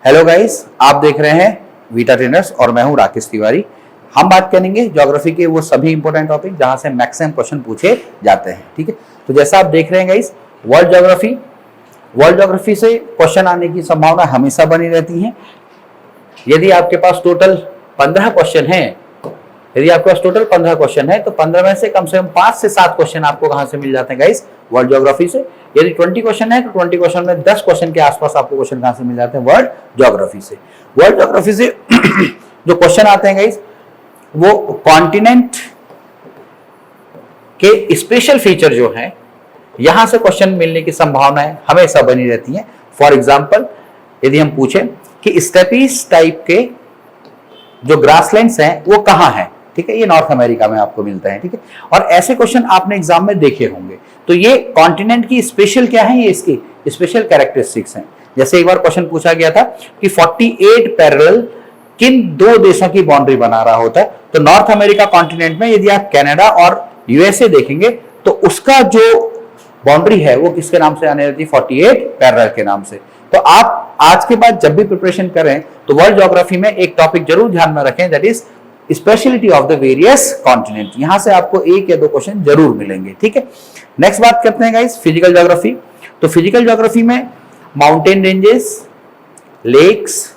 Hello guys, आप देख रहे हैं वीटा ट्रेनर्स और मैं हूं राकेश तिवारी। हम बात करेंगे ज्योग्राफी के वो सभी इंपॉर्टेंट टॉपिक जहां से मैक्सिमम क्वेश्चन पूछे जाते हैं। ठीक है, तो जैसा आप देख रहे हैं गाइस, वर्ल्ड ज्योग्राफी से क्वेश्चन आने की संभावना हमेशा बनी रहती है। यदि आपके पास टोटल 15 क्वेश्चन है, तो 15 में से कम 5 से 7 क्वेश्चन आपको कहां से मिल जाते हैं गाइस? वर्ल्ड ज्योग्राफी से। यदि 20 क्वेश्चन है तो 20 क्वेश्चन में 10 क्वेश्चन के आसपास आपको क्वेश्चन कहां से मिल जाते हैं? वर्ल्ड ज्योग्राफी से। वर्ल्ड ज्योग्राफी से जो क्वेश्चन आते हैं गाइस, वो कॉन्टिनेंट के स्पेशल फीचर जो हैं, यहां से क्वेश्चन मिलने की संभावनाएं हमेशा बनी रहती हैं। फॉर एग्जाम्पल, यदि हम पूछें कि स्टेपीज टाइप के जो ग्रासलैंड्स हैं वो कहां हैं, ठीक है, ये नॉर्थ अमेरिका में आपको मिलता है। ठीक है, और ऐसे क्वेश्चन आपने एग्जाम में देखे होंगे। तो ये कॉन्टिनेंट की स्पेशल क्या है, ये इसकी स्पेशल कैरेक्टरिस्टिक्स हैं। जैसे एक बार क्वेश्चन पूछा गया था कि 48 पैरेलल किन दो देशों की बाउंड्री बना रहा होता है? तो नॉर्थ अमेरिका कॉन्टिनेंट में यदि आप कनाडा और यूएसए देखेंगे तो उसका जो बाउंड्री है वो किसके नाम से आने रहती है? 48 पैरेलल के नाम से। तो आप आज के बाद जब भी प्रिपरेशन करें तो वर्ल्ड ज्योग्राफी में एक टॉपिक जरूर ध्यान में रखें, that is speciality of the various continent. यहां से आपको एक या दो क्वेश्चन जरूर मिलेंगे। ठीक है, नेक्स्ट बात करते हैं गाइस फिजिकल ज्योग्राफी। तो फिजिकल ज्योग्राफी में माउंटेन रेंजेस, लेक्स,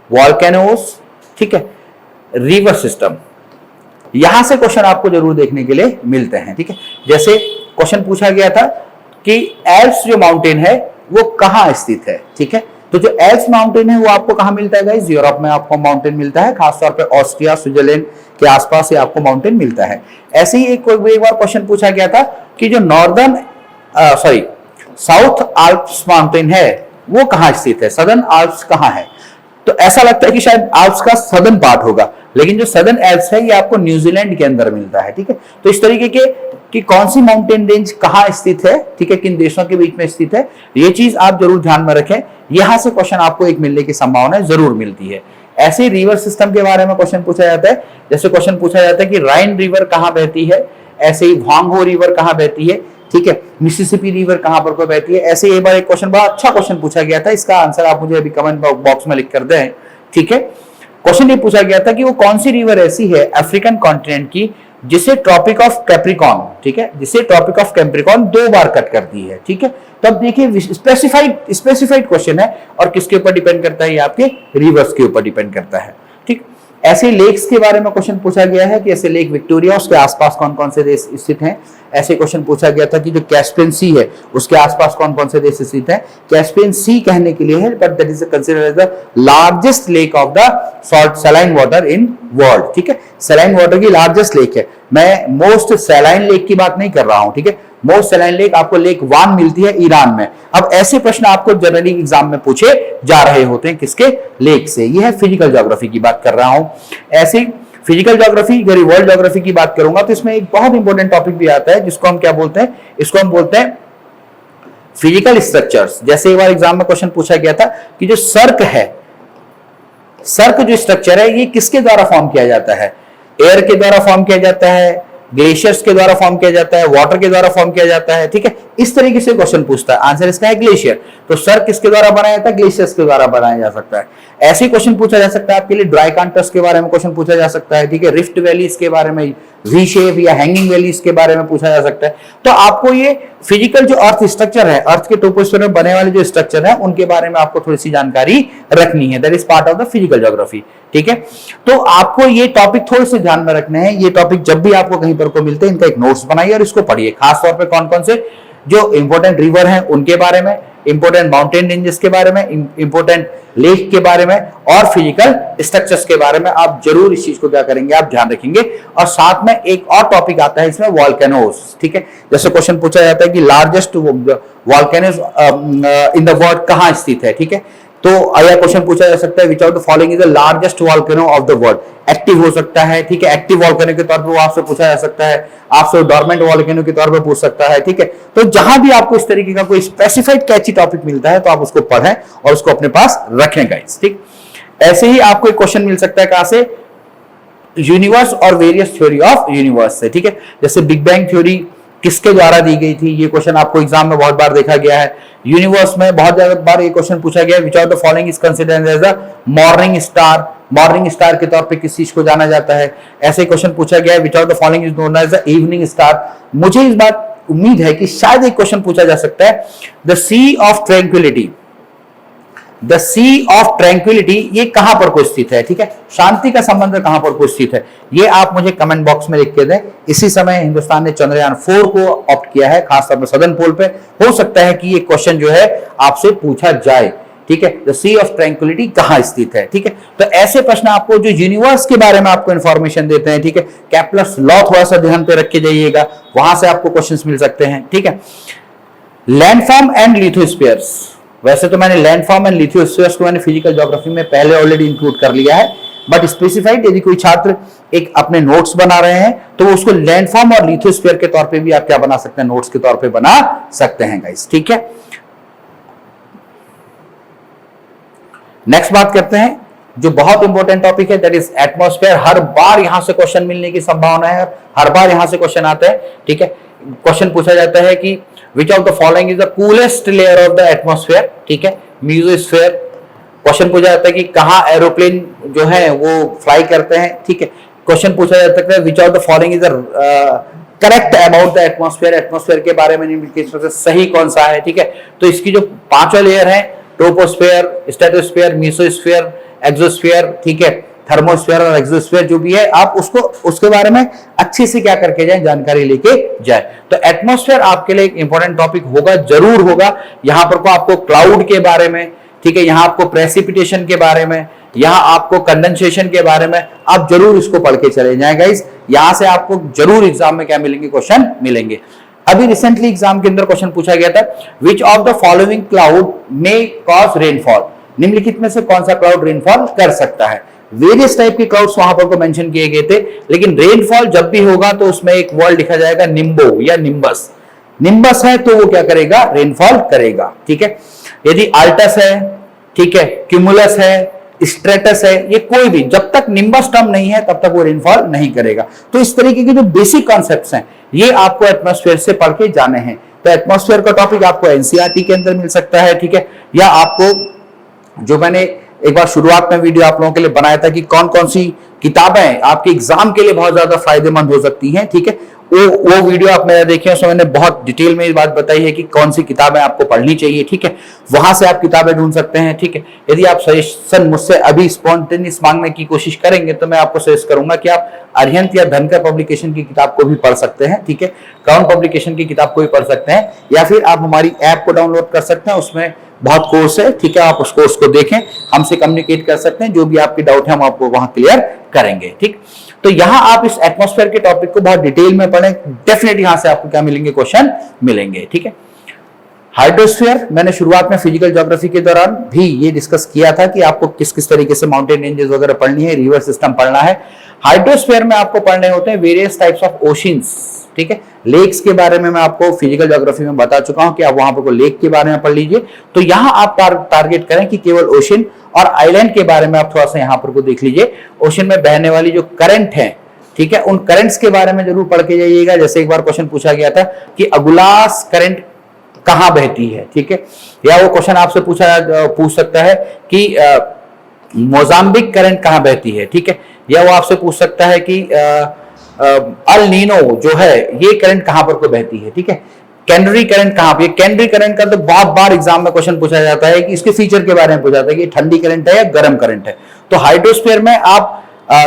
वॉल्केनोस, ठीक है, रिवर सिस्टम, यहां से क्वेश्चन आपको जरूर देखने के लिए मिलते हैं। ठीक है, जैसे क्वेश्चन पूछा गया था कि एल्प्स जो माउंटेन है वो कहां स्थित है? ठीक है, तो जो एल्प्स माउंटेन है वो आपको कहां मिलता है गाइस? यूरोप में आपको माउंटेन मिलता है, खासतौर पे ऑस्ट्रिया, स्विट्जरलैंड के आसपास से आपको माउंटेन मिलता है। ऐसे ही एक बार क्वेश्चन पूछा गया था कि जो साउथ आल्प्स माउंटेन है वो कहां स्थित है? सदर्न आल्प्स कहां है? तो ऐसा लगता है कि शायद आल्प्स का सदर्न पार्ट होगा, लेकिन जो सदर्न एल्प्स है ये आपको न्यूजीलैंड के अंदर मिलता है। ठीक है, तो इस तरीके के कि कौन सी माउंटेन रेंज कहां स्थित है, ठीक है, किन देशों के बीच में स्थित है, ये चीज आप जरूर ध्यान में रखें। यहां से क्वेश्चन आपको एक मिलने की संभावना जरूर मिलती है। ऐसे ही रिवर सिस्टम के बारे में क्वेश्चन पूछा जाता है। जैसे क्वेश्चन पूछा जाता है कि राइन रिवर कहां बहती है, ऐसे ही वांगहो रिवर कहां बहती है, ठीक है, मिसिसिपी रिवर कहां पर बहती है। ऐसे एक बार एक क्वेश्चन, बड़ा अच्छा क्वेश्चन पूछा गया था, इसका आंसर आप मुझे अभी कमेंट बॉक्स में लिख कर दें। ठीक है, क्वेश्चन ये पूछा गया था कि वो कौन सी रिवर ऐसी है अफ्रीकन कॉन्टिनेंट की जिसे ट्रॉपिक ऑफ कैप्रिकॉर्न, ठीक है, जिसे ट्रॉपिक ऑफ कैप्रिकॉर्न 2 बार कट करती है। ठीक है, तो अब देखिए स्पेसिफाइड क्वेश्चन है और किसके ऊपर डिपेंड करता है? ये आपके रिवर्स के ऊपर डिपेंड करता है। ठीक, ऐसे लेक्स के बारे में क्वेश्चन पूछा गया है कि ऐसे लेक विक्टोरिया, उसके आसपास कौन कौन से देश स्थित हैं। ऐसे क्वेश्चन पूछा गया था कि जो कैस्पियन सी है उसके आसपास कौन कौन से देश स्थित हैं। कैस्पियन सी कहने के लिए है, but that is considered as the largest lake of the salt saline water in world. ठीक है, सलाइन वाटर की लार्जेस्ट लेक है। मैं मोस्ट सलाइन लेक की बात नहीं कर रहा हूं। ठीक है, मोस्ट सलाइन लेक आपको लेक वान मिलती है ईरान में। अब ऐसे प्रश्न आपको जनरली एग्जाम में पूछे जा रहे होते हैं, किसके? लेक से। यह है फिजिकल ज्योग्राफी की बात कर रहा हूं। ऐसी फिजिकल ज्योग्राफी, अगर वर्ल्ड ज्योग्राफी की बात करूंगा तो इसमें एक बहुत इंपॉर्टेंट टॉपिक भी आता है जिसको हम क्या बोलते हैं? इसको हम बोलते हैं फिजिकल स्ट्रक्चर्स। जैसे एक बार एग्जाम में क्वेश्चन पूछा गया था कि जो सर्क है, सर्क जो स्ट्रक्चर है ये किसके द्वारा फॉर्म किया जाता है? एयर के द्वारा फॉर्म किया जाता है, ग्लेशियर्स के द्वारा फॉर्म किया जाता है, वाटर के द्वारा फॉर्म किया जाता है। ठीक है, इस तरीके से क्वेश्चन पूछता है। आंसर इसका है ग्लेशियर। तो सर किसके द्वारा बनाया जाता है? ग्लेशियर्स के द्वारा बनाया जा सकता है। ऐसे क्वेश्चन पूछा जा सकता है आपके लिए ड्राई कॉन्ट्रास्ट के बारे में क्वेश्चन पूछा जा सकता है। ठीक है, रिफ्ट वैलीज के बारे में, वी शेप या हैंगिंग वैलीज के बारे में पूछा जा सकता है। तो आपको ये फिजिकल जो अर्थ स्ट्रक्चर है, अर्थ के टोपोस्फीयर में बने वाले जो स्ट्रक्चर है उनके बारे में आपको थोड़ी सी जानकारी रखनी है। That is part of the physical geography. ठीक है, तो आपको ये टॉपिक थोड़े से ध्यान में रखने हैं। ये टॉपिक जब भी आपको कहीं पर को मिलते हैं इनका एक नोट्स बनाइए और इसको पढ़िए। खासतौर पर कौन कौन से जो इंपॉर्टेंट रिवर हैं उनके बारे में, इंपॉर्टेंट माउंटेन रेंजेस के बारे में, इंपॉर्टेंट लेक के बारे में और फिजिकल स्ट्रक्चर्स के बारे में आप जरूर इस चीज को क्या करेंगे? आप ध्यान रखेंगे। और साथ में एक और टॉपिक आता है इसमें, वॉल्केनोस। ठीक है, जैसे क्वेश्चन पूछा जाता है कि largest volcanoes in the world कहां स्थित है। ठीक है, तो यह क्वेश्चन पूछा जा सकता है विच out the following is the largest volcano of the world. Active हो सकता है, ठीक है, एक्टिव वॉल्केनो के तौर पर वो आपसे पूछा जा सकता है, आपसे डॉर्मेंट वॉल्केनो के तौर पर पूछ सकता है। ठीक है, तो जहां भी आपको इस तरीके का कोई स्पेसिफाइड कैची टॉपिक मिलता है तो आप उसको पढ़ें और उसको अपने पास रखें गाइस। ठीक, ऐसे ही आपको एक क्वेश्चन मिल सकता है कहां से? यूनिवर्स और वेरियस थ्योरी ऑफ यूनिवर्स से। ठीक है, जैसे बिग बैंग थ्योरी किसके द्वारा दी गई थी? ये क्वेश्चन आपको एग्जाम में बहुत बार देखा गया है। यूनिवर्स में बहुत ज्यादा बार ये क्वेश्चन पूछा गया है, which of the following is considered as a morning star. Morning star के तौर पे किस चीज को जाना जाता है? ऐसे क्वेश्चन पूछा गया है, which of the following is known as the evening star. मुझे इस बात उम्मीद है कि शायद एक क्वेश्चन पूछा जा सकता है, the sea of tranquillity. The sea of tranquillity ये कहां पर को स्थित है? ठीक है, शांति का संबंध कहां पर को स्थित है? ये आप मुझे कमेंट बॉक्स में लिख के दें। इसी समय हिंदुस्तान ने चंद्रयान 4 को ऑप्ट किया है, खासतौर पर सदर्न पोल पे। हो सकता है कि ये क्वेश्चन जो है आपसे पूछा जाए। ठीक है, द सी ऑफ ट्रैंक्विलिटी कहां स्थित है? ठीक है, तो ऐसे प्रश्न आपको जो यूनिवर्स के बारे में आपको इंफॉर्मेशन देते हैं, ठीक है, कैप्लर्स लॉ थोड़ा सा ध्यान पे रख के जाइएगा, वहां से आपको क्वेश्चंस मिल सकते हैं। ठीक है, लैंडफॉर्म एंड लिथोस्फीयर्स। वैसे तो मैंने लैंडफॉर्म एंड लिथोस्फीयर्स को मैंने फिजिकल ज्योग्राफी में पहले ऑलरेडी इंक्लूड कर लिया है, बट स्पेसिफाइड यदि कोई छात्र एक अपने नोट्स बना रहे हैं तो उसको लैंडफॉर्म और लिथोस्फीयर के तौर पे भी आप क्या बना सकते हैं? नोट्स के तौर पे बना सकते हैं गाइस। ठीक है, नेक्स्ट बात करते हैं जो बहुत इंपॉर्टेंट टॉपिक है, दैट इज एटमॉस्फेयर। हर बार यहां से क्वेश्चन मिलने की संभावना है, हर बार यहां से क्वेश्चन आता है। ठीक है, क्वेश्चन पूछा जाता है कि विच of the following is the coolest layer of the atmosphere. ठीक है, मेसोस्फीयर। क्वेश्चन पूछा जाता है कि कहां एरोप्लेन जो है वो फ्लाई करते हैं। ठीक है, क्वेश्चन पूछा जाता है which of the following is correct about the atmosphere. Atmosphere के बारे में सही कौन सा है? ठीक है, तो इसकी जो पांचों लेयर है, ट्रोपोस्फेयर, स्ट्रेटोस्फेयर, मेसोस्फेयर, एक्सोस्फेयर, ठीक है, थर्मोस्फेयर और एक्सोस्फेयर जो भी है, आप उसको उसके बारे में अच्छे से क्या करके जाए, जानकारी लेके जाए। तो एटमॉस्फेयर आपके लिए एक इंपॉर्टेंट टॉपिक होगा, जरूर होगा। यहां पर को आपको क्लाउड के बारे में, ठीक है, यहां आपको प्रेसिपिटेशन के बारे में, यहां आपको कंडेंसेशन के बारे में, आप जरूर इसको पढ़ के चले जाएं गाइस। यहां से आपको जरूर एग्जाम में क्या मिलेंगे? क्वेश्चन मिलेंगे। अभी रिसेंटली एग्जाम के अंदर क्वेश्चन पूछा गया था, which of the following cloud may cause rainfall. निम्नलिखित में से कौन सा क्लाउड रेनफॉल कर सकता है? वेरियस टाइप के क्लाउड्स वहां पर को मेंशन किए गए थे, लेकिन रेनफॉल जब भी होगा तो उसमें एक वर्ड लिखा जाएगा निम्बो या निम्बस। निम्बस है तो वो क्या करेगा? रेनफॉल करेगा। ठीक है, यदि आल्टस है, ठीक है, क्यूमुलस है, स्ट्रेटस है, ये कोई भी जब तक निम्बस टर्म नहीं है तब तक वो रेनफॉल नहीं करेगा। तो इस तरीके के जो बेसिक कॉन्सेप्ट्स हैं ये आपको एटमॉस्फेयर से पढ़ के जाने हैं। तो एटमॉस्फेयर का टॉपिक आपको एनसीईआरटी के अंदर मिल सकता है। ठीक है, या आपको जो मैंने एक बार शुरुआत में वीडियो आप लोगों के लिए बनाया था कि कौन कौन सी किताबें आपके एग्जाम के लिए बहुत ज्यादा फायदेमंद हो सकती हैं, ठीक है, वो वीडियो आप मेरा देखें, उसमें मैंने बहुत डिटेल में ये बात बताई है कि कौन सी किताबें आपको पढ़नी चाहिए। ठीक है, वहां से आप किताबें ढूंढ सकते हैं। ठीक है, यदि आप सजेशन मुझसे अभी स्पॉन्टेनियस मांगने की कोशिश करेंगे तो मैं आपको सजेस्ट करूंगा कि आप अरिहंत या धनकर पब्लिकेशन की किताब को भी पढ़ सकते हैं। ठीक है, क्राउन पब्लिकेशन की किताब को भी पढ़ सकते हैं, या फिर आप हमारी ऐप को डाउनलोड कर सकते हैं, उसमें बहुत कोर्स है। ठीक है, आप उस कोर्स को देखें, हमसे कम्युनिकेट कर सकते हैं, जो भी आपकी डाउट है हम आपको वहां क्लियर करेंगे। ठीक, तो यहां आप इस एटमॉस्फेयर के टॉपिक को बहुत डिटेल में पढ़ें, डेफिनेटली यहां से आपको क्या मिलेंगे? क्वेश्चन मिलेंगे। ठीक है, हाइड्रोस्फीयर मैंने शुरुआत में फिजिकल ज्योग्राफी के दौरान भी ये डिस्कस किया था कि आपको किस किस तरीके से माउंटेन रेंजेस वगैरह पढ़नी है, रिवर सिस्टम पढ़ना है। हाइड्रोस्फीयर में आपको पढ़ने होते हैं वेरियस टाइप्स ऑफ ओशियंस। ठीक है, लेक्स के बारे में मैं आपको फिजिकल ज्योग्राफी में बता चुका हूं कि आप वहां पर लेक के बारे में पढ़ लीजिए। तो यहां आप टारगेट करें कि केवल ओशियन और आइलैंड के बारे में आप थोड़ा सा यहां पर को देख लीजिए। ओशियन में बहने वाली जो करंट है, ठीक है, उन करंट्स के बारे में जरूर पढ़ के जाइएगा। जैसे एक बार क्वेश्चन पूछा गया था कि अगुलास करंट कहां बहती है। ठीक है, या वो क्वेश्चन आपसे पूछ सकता है कि मोजाम्बिक करंट कहां बहती है। ठीक है, या वो आपसे पूछ सकता है कि अल नीनो जो है ये करंट कहां पर को बहती है। ठीक है, कैनरी करंट कहां पे? कैनरी करंट का तो बहुत बार एग्जाम में क्वेश्चन पूछा जाता है कि इसके फीचर के बारे में पूछा जाता है कि ठंडी करंट है या गर्म करंट है। तो हाइड्रोस्फीयर में आप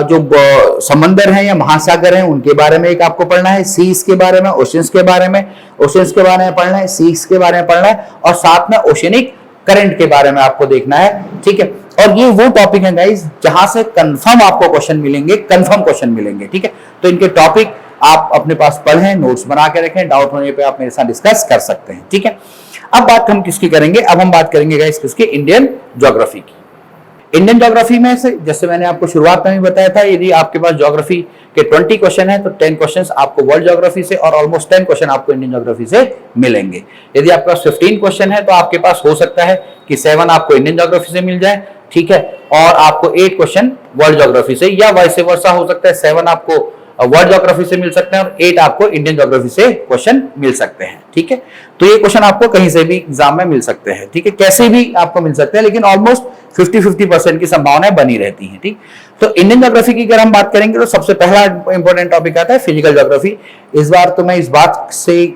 जो समंदर हैं या महासागर हैं उनके बारे में एक आपको पढ़ना है, सीज के बारे में, ओशियंस के बारे में, ओशियंस के बारे में पढ़ना है, सीज के बारे में पढ़ना है, और साथ में ओशियनिक करंट के बारे में आपको देखना है। ठीक है, और ये वो टॉपिक है गाइस जहां से कंफर्म आपको क्वेश्चन मिलेंगे, कंफर्म क्वेश्चन मिलेंगे। ठीक है, तो इनके टॉपिक आप अपने पास पढ़ें, नोट्स बना के रखें, डाउट होने पे आप मेरे साथ डिस्कस कर सकते हैं। ठीक है, अब बात हम किसकी करेंगे? अब हम बात करेंगे गाइस किसकी? इंडियन ज्योग्राफी की। इंडियन ज्योग्राफी में से जैसे मैंने आपको शुरुआत में भी बताया था, यदि आपके पास ज्योग्राफी के 20 क्वेश्चन है तो 10 क्वेश्चंस आपको वर्ल्ड ज्योग्राफी से और ऑलमोस्ट 10 क्वेश्चन आपको इंडियन ज्योग्राफी से मिलेंगे। यदि आपके पास 15 क्वेश्चन है तो आपके पास हो सकता है कि 7 आपको इंडियन ज्योग्राफी से मिल जाए। ठीक है, और आपको 8 क्वेश्चन वर्ल्ड ज्योग्राफी से, या वाइस वर्सा हो सकता है 7 आपको वर्ल्ड ज्योग्राफी से मिल सकते हैं और 8 आपको इंडियन ज्योग्राफी से क्वेश्चन मिल सकते हैं। ठीक है, तो ये क्वेश्चन आपको कहीं से भी एग्जाम में मिल सकते हैं। ठीक है, कैसे भी आपको मिल सकते हैं, लेकिन ऑलमोस्ट 50-50% की संभावनाएं बनी रहती हैं। ठीक, तो इंडियन ज्योग्राफी की अगर हम बात करेंगे तो सबसे पहला इंपॉर्टेंट टॉपिक आता है फिजिकल ज्योग्राफी। इस बार तो मैं इस बात से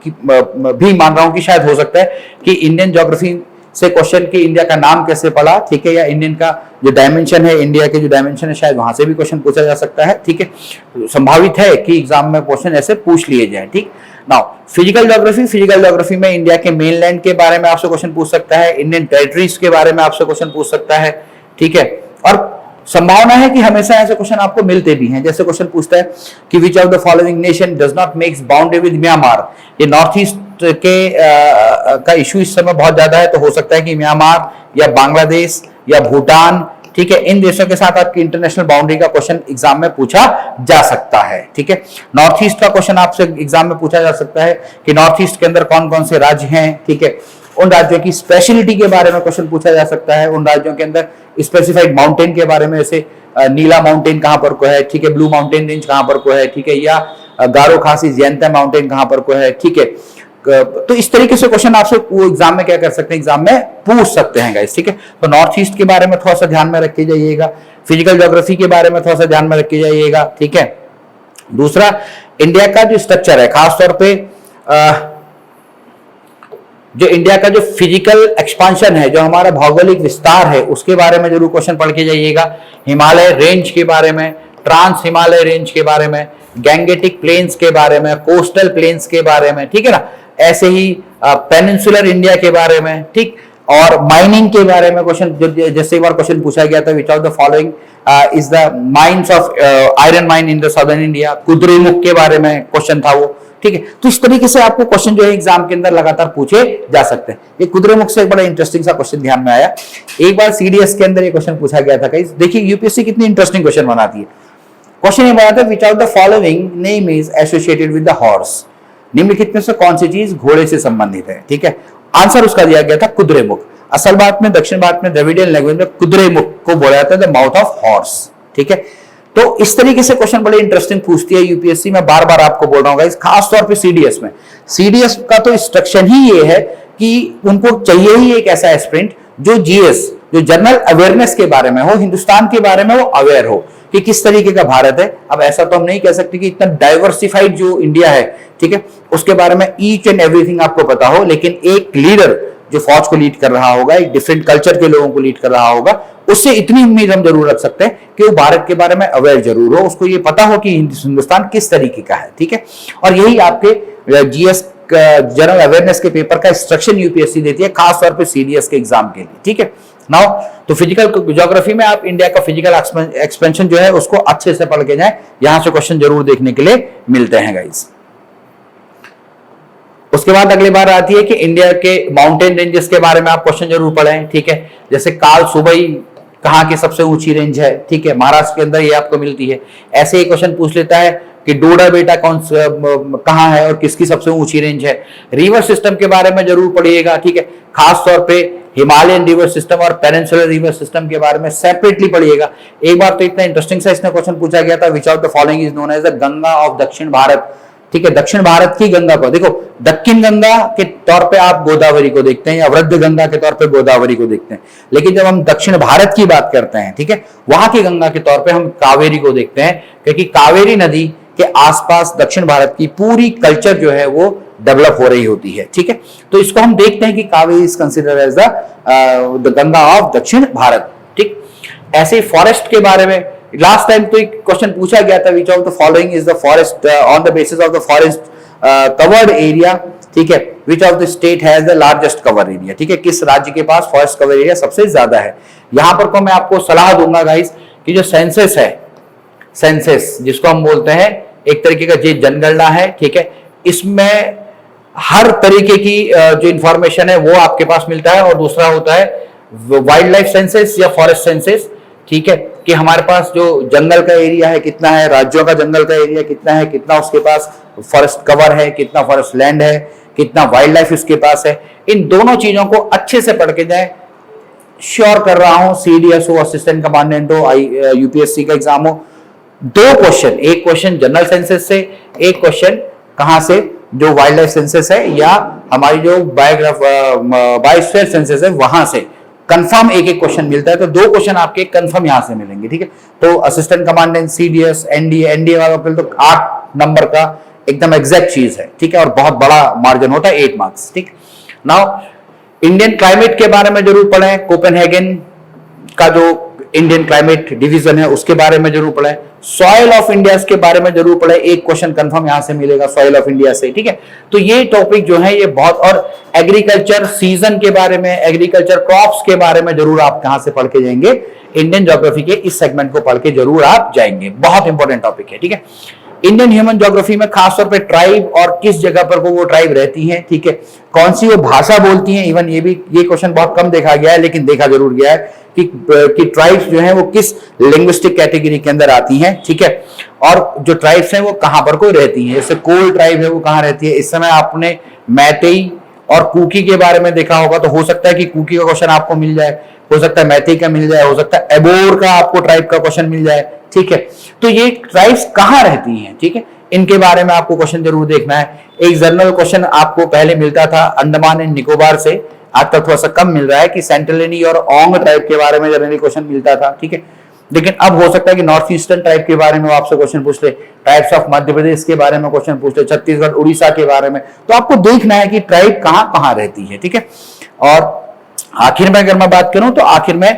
भी मान रहा हूं कि शायद हो सकता है कि इंडियन ज्योग्राफी से क्वेश्चन कि इंडिया का नाम कैसे पड़ा, ठीक है, या इंडियन का जो डायमेंशन है, इंडिया के जो डायमेंशन है, शायद वहां से भी क्वेश्चन पूछा जा सकता है। ठीक है, संभावित है कि एग्जाम में क्वेश्चन ऐसे पूछ लिए जाए। ठीक, नाउ फिजिकल ज्योग्राफी में इंडिया के मेनलैंड के बारे में आपसे क्वेश्चन पूछ सकता है, इंडियन टेरिटरीज के बारे में आपसे क्वेश्चन पूछ सकता है। ठीक है, और संभावना है कि हमेशा ऐसे क्वेश्चन आपको मिलते भी हैं। जैसे क्वेश्चन पूछता है कि विच of the following nation does not makes boundary with Myanmar. ये नॉर्थ ईस्ट के का इशू इस समय बहुत ज्यादा है, तो हो सकता है कि म्यांमार या बांग्लादेश या भूटान, ठीक है, इन देशों के साथ आपकी इंटरनेशनल बाउंड्री का क्वेश्चन एग्जाम में पूछा जा सकता है। ठीक है, नॉर्थ ईस्ट का क्वेश्चन आपसे एग्जाम में पूछा जा सकता है कि नॉर्थ ईस्ट के अंदर कौन कौन से राज्य हैं। ठीक है, उन राज्यों की स्पेशलिटी के बारे में क्वेश्चन पूछा जा सकता है, उन राज्यों के अंदर स्पेसिफाइड माउंटेन के बारे में, जैसे नीला माउंटेन कहां पर को है, ठीक है, ब्लू माउंटेन रेंज कहां पर को है, ठीक है, या गारो खासी जयंता माउंटेन कहां पर को है। ठीक है, तो इस तरीके से क्वेश्चन आपसे वो एग्जाम में क्या कर सकते हैं, एग्जाम में पूछ सकते हैं गाइस। ठीक है, तो नॉर्थ ईस्ट के बारे में थोड़ा सा ध्यान में रख के जाइएगा, फिजिकल ज्योग्राफी के बारे में थोड़ा सा ध्यान में रख के जाइएगा। ठीक है, दूसरा इंडिया का जो स्ट्रक्चर है, खासतौर पे जो इंडिया का जो फिजिकल एक्सपांशन है, जो हमारा भौगोलिक विस्तार है, उसके बारे में जरूर क्वेश्चन पढ़ के जाइएगा। हिमालय रेंज के बारे में, ट्रांस हिमालय रेंज के बारे में, गैंगेटिक प्लेन्स के बारे में, कोस्टल प्लेन्स के बारे में, ठीक है ना, ऐसे ही पेनिनसुलर इंडिया के बारे में, ठीक, और माइनिंग के बारे में क्वेश्चन, जैसे एक बार क्वेश्चन पूछा गया था, which of the following is the mines of iron mine in the southern India, Kudremukh के बारे में क्वेश्चन था वो। ठीक है, तो इस तरीके से आपको क्वेश्चन जो है एग्जाम के अंदर लगातार पूछे जा सकते हैं। ये कुद्रेमुख से एक बड़ा इंटरेस्टिंग सा क्वेश्चन ध्यान में आया, एक बार सीडीएस के अंदर ये क्वेश्चन पूछा गया था। देखिए यूपीएससी कितनी इंटरेस्टिंग क्वेश्चन बनाती है। क्वेश्चन ये बनाता है, which of the following name is associated with the horse. निम्नलिखित में से कौन सी चीज घोड़े से संबंधित है। ठीक है, आंसर उसका दिया गया था कुद्रेमुख। असल बात में दक्षिण भारत में द्रविडियन लैंग्वेज में कुद्रेमुख को बोला जाता है द माउथ ऑफ हॉर्स। ठीक है, तो इस तरीके से क्वेश्चन बड़े इंटरेस्टिंग पूछती है यूपीएससी। मैं बार बार आपको बोल रहा हूँ, खास तौर पे सीडीएस में। सीडीएस का तो इंस्ट्रक्शन ही ये है कि उनको चाहिए ही एक ऐसा एस्पिरेंट जो जीएस, जो जनरल अवेयरनेस के बारे में हो, हिंदुस्तान के बारे में वो अवेयर हो कि किस तरीके का भारत है। अब ऐसा तो हम नहीं कह सकते कि इतना डाइवर्सिफाइड जो इंडिया है, ठीक है, उसके बारे में ईच एंड एवरीथिंग आपको पता हो, लेकिन एक लीडर जो फौज को लीड कर रहा होगा, एक डिफरेंट कल्चर के लोगों को लीड कर रहा होगा, उससे इतनी उम्मीद हम जरूर रख सकते हैं कि वो भारत के बारे में अवेयर जरूर हो, उसको ये पता हो कि हिंदुस्तान किस तरीके का है। ठीक है, और यही आपके जीएस जनरल अवेयरनेस के पेपर का इंस्ट्रक्शन यूपीएससी देती है, खासतौर पर सीडीएस के एग्जाम के लिए। ठीक है, नाउ तो फिजिकल ज्योग्राफी में आप इंडिया का फिजिकल एक्सपेंशन जो है उसको अच्छे से पढ़ के जाएं, यहां से क्वेश्चन जरूर देखने के लिए मिलते हैं गाइस। उसके बाद अगली बार आती है कि इंडिया के माउंटेन रेंजेस के बारे में आप क्वेश्चन जरूर पढ़ें। ठीक है, जैसे काल सुबई कहां की सबसे ऊंची रेंज है, ठीक है, महाराष्ट्र के अंदर ये आपको मिलती है। ऐसे ही क्वेश्चन पूछ लेता है कि डोडा बेटा कहां है और किसकी सबसे ऊंची रेंज है। रिवर सिस्टम के बारे में जरूर पढ़िएगा। ठीक है, खास तौर पे हिमालयन रिवर सिस्टम और पेनिनसुलर रिवर सिस्टम के बारे में सेपरेटली पढ़िएगा। एक बार तो इतना इंटरेस्टिंग सा इसमें क्वेश्चन पूछा गया था, which of the following is known as the Ganga of Dakshin Bharat. ठीक है, दक्षिण भारत की गंगा को देखो, दक्षिण गंगा के तौर पे आप गोदावरी को देखते हैं या वृद्ध गंगा के तौर पे गोदावरी को देखते हैं, लेकिन जब हम दक्षिण भारत की बात करते हैं, ठीक है, वहां की गंगा के तौर पे हम कावेरी को देखते हैं, क्योंकि कावेरी नदी के आसपास दक्षिण भारत की पूरी कल्चर जो है वो डेवलप हो रही होती है। ठीक है, तो इसको हम देखते हैं कि Kaveri is considered as the Ganga of Dakshin Bharat. ठीक, ऐसे ही फॉरेस्ट के बारे में लास्ट टाइम तो एक क्वेश्चन पूछा गया था, which of the following is the forest on the basis of the forest covered area. ठीक है, which of the state has the largest cover area. ठीक है, किस राज्य के पास फॉरेस्ट कवर एरिया सबसे ज्यादा है। यहां पर को मैं आपको सलाह दूंगा गाइस कि जो सेंसस है, सेंसस जिसको हम बोलते हैं एक तरीके का जो जनगणना है, ठीक है, इसमें हर तरीके की जो इंफॉर्मेशन है वो आपके पास मिलता है। और दूसरा होता है वाइल्ड लाइफ सेंसस या फॉरेस्ट सेंसस। ठीक है, कि हमारे पास जो जंगल का एरिया है कितना है, राज्यों का जंगल का एरिया कितना है, कितना उसके पास फॉरेस्ट कवर है, कितना फॉरेस्ट लैंड है, कितना वाइल्ड लाइफ उसके पास है। इन दोनों चीजों को अच्छे से पढ़ के जाए। श्योर कर रहा हूं, सीडीएस हो, असिस्टेंट कमांडेंट हो, यूपीएससी का एग्जाम हो, दो क्वेश्चन, एक क्वेश्चन जनरल सेंसस से, एक क्वेश्चन कहां से, जो वाइल्ड लाइफ सेंसस है या हमारी जो बायोस्फीयर सेंसस है वहां से कंफर्म एक एक क्वेश्चन मिलता है। तो दो क्वेश्चन आपके कंफर्म यहां से मिलेंगे, ठीक है। तो assistant commandant, CDS, NDA, NDA वालों के लिए तो 8 नंबर का एकदम एग्जैक्ट चीज है, ठीक है, और बहुत बड़ा मार्जिन होता है, 8 मार्क्स, ठीक। नाउ इंडियन क्लाइमेट के बारे में जरूर पढ़ें, कोपेनहेगन का जो इंडियन क्लाइमेट डिवीजन है उसके बारे में जरूर पढ़ें, सॉइल ऑफ इंडिया के बारे में जरूर पढ़ें, एक क्वेश्चन कंफर्म यहां से मिलेगा सॉइल ऑफ इंडिया से, ठीक है। तो ये टॉपिक जो है ये बहुत, और एग्रीकल्चर सीजन के बारे में, एग्रीकल्चर क्रॉप्स के बारे में जरूर आप कहां से पढ़ के जाएंगे, इंडियन ज्योग्राफी के इस सेगमेंट को पढ़ के जरूर आप जाएंगे, बहुत इंपॉर्टेंट टॉपिक है, ठीक है। इंडियन ह्यूमन ज्योग्राफी में खासतौर पे ट्राइब और किस जगह पर वो ट्राइब रहती हैं, ठीक है, कौन सी वो भाषा बोलती हैं, इवन ये क्वेश्चन बहुत कम देखा गया है लेकिन देखा जरूर गया है कि ट्राइब्स जो हैं वो किस लिंग्विस्टिक कैटेगरी के अंदर आती हैं, ठीक है, और जो ट्राइब्स हैं वो कहां पर कोई रहती हैं, जैसे कोल ट्राइब है वो कहां रहती है। इस समय आपने मैतेई और कुकी के बारे में देखा होगा, तो हो सकता है कि कुकी का क्वेश्चन आपको मिल जाए, हो सकता है मैतेई का मिल जाए, हो सकता है एबोर का आपको ट्राइब का क्वेश्चन मिल जाए, ठीक है। तो ये ट्राइब्स कहां रहती हैं, ठीक है, इनके बारे में आपको क्वेश्चन जरूर देखना है। एक जनरल क्वेश्चन आपको पहले मिलता था अंडमान एंड निकोबार से, आज तक थोड़ा सा कम मिल रहा है कि सेंटिलिनी और ओंग ट्राइब के बारे में जनरली क्वेश्चन मिलता था, ठीक है, लेकिन अब हो सकता है कि नॉर्थ ईस्टर्न ट्राइब के बारे में आपसे क्वेश्चन पूछ ले, ट्राइब्स ऑफ मध्य प्रदेश के बारे में क्वेश्चन पूछ ले, छत्तीसगढ़ उड़ीसा के बारे में। तो आपको देखना है कि ट्राइब कहां कहां रहती है, ठीक है। और आखिर में अगर मैं बात करूं तो आखिर में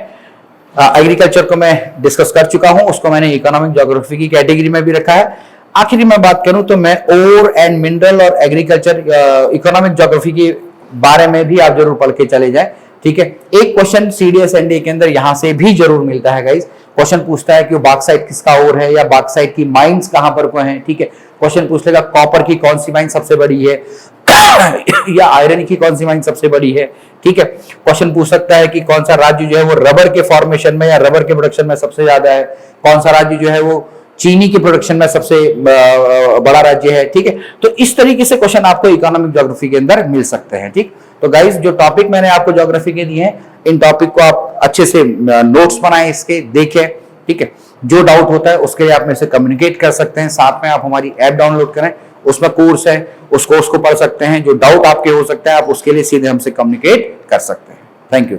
एग्रीकल्चर को मैं डिस्कस कर चुका हूं, उसको मैंने इकोनॉमिक ज्योग्राफी की कैटेगरी में भी रखा है। आखिर में बात करूं तो मैं ओर एंड मिनरल और एग्रीकल्चर इकोनॉमिक ज्योग्राफी के बारे में भी आप जरूर पढ़ के चले जाए, ठीक है। एक क्वेश्चन सीडीएस एनडीए के अंदर यहां से भी जरूर मिलता है गाइस, क्वेश्चन पूछता है कि बॉक्साइट किसका ओर है या बॉक्साइट की माइंस कहां पर को है, ठीक है। क्वेश्चन पूछ लेगा कॉपर की कौन सी माइन सबसे बड़ी है या आयरन की कौन सी माइन सबसे बड़ी है, ठीक है। क्वेश्चन पूछ सकता है कि कौन सा राज्य जो है वो रबर के फॉर्मेशन में या रबर के प्रोडक्शन में सबसे ज्यादा है, कौन सा राज्य जो है वो चीनी की प्रोडक्शन में सबसे बड़ा राज्य है, ठीक है। तो इस तरीके से क्वेश्चन आपको इकोनॉमिक ज्योग्राफी के अंदर मिल सकते हैं, ठीक। तो गाइस जो टॉपिक मैंने आपको ज्योग्राफी के दिए हैं, इन टॉपिक को आप अच्छे से नोट्स बनाएं, इसके देखें, ठीक है। जो डाउट होता है उसके लिए आप मेरे से कम्युनिकेट कर सकते हैं, साथ में आप हमारी ऐप डाउनलोड करें, उसमें कोर्स है, उस कोर्स को पढ़ सकते हैं। जो डाउट आपके हो सकता है आप उसके लिए सीधे हमसे कम्युनिकेट कर सकते हैं। Thank you.